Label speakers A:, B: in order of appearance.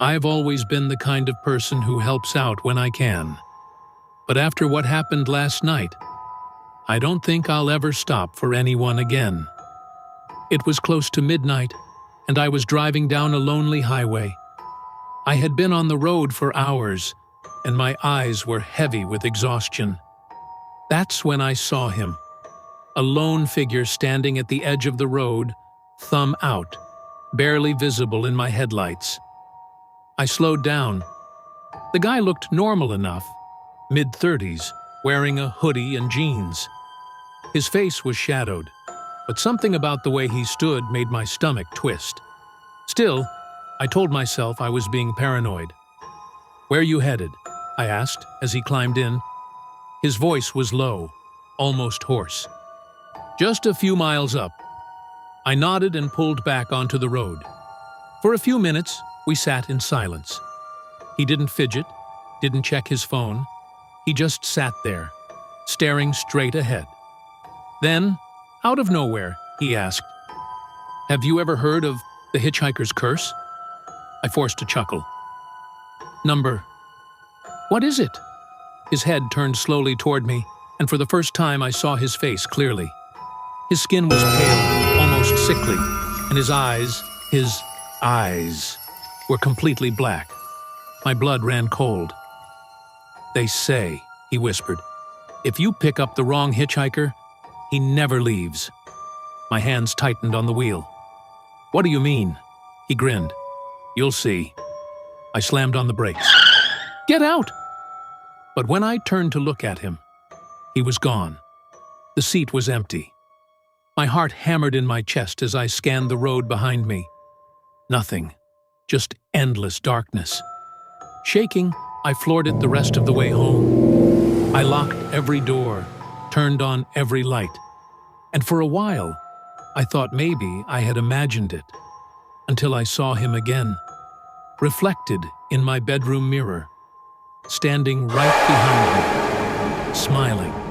A: I've always been the kind of person who helps out when I can. But after what happened last night, I don't think I'll ever stop for anyone again. It was close to midnight, and I was driving down a lonely highway. I had been on the road for hours, and my eyes were heavy with exhaustion. That's when I saw him, a lone figure standing at the edge of the road, thumb out, barely visible in my headlights. I slowed down. The guy looked normal enough, mid-30s, wearing a hoodie and jeans. His face was shadowed, but something about the way he stood made my stomach twist. Still, I told myself I was being paranoid. "Where you headed?" I asked as he climbed in. His voice was low, almost hoarse. "Just a few miles up." I nodded and pulled back onto the road. For a few minutes, we sat in silence. He didn't fidget, didn't check his phone. He just sat there, staring straight ahead. Then, out of nowhere, he asked, "Have you ever heard of the Hitchhiker's Curse?" I forced a chuckle. What is it?" His head turned slowly toward me, and for the first time I saw his face clearly. His skin was pale, almost sickly, and his eyes were completely black. My blood ran cold. "They say," he whispered, "if you pick up the wrong hitchhiker, he never leaves." My hands tightened on the wheel. "What do you mean?" He grinned. "You'll see." I slammed on the brakes. "Get out!" But when I turned to look at him, he was gone. The seat was empty. My heart hammered in my chest as I scanned the road behind me. Nothing, just endless darkness. Shaking, I floored it the rest of the way home. I locked every door, turned on every light, and for a while, I thought maybe I had imagined it, until I saw him again, reflected in my bedroom mirror, standing right behind me, smiling.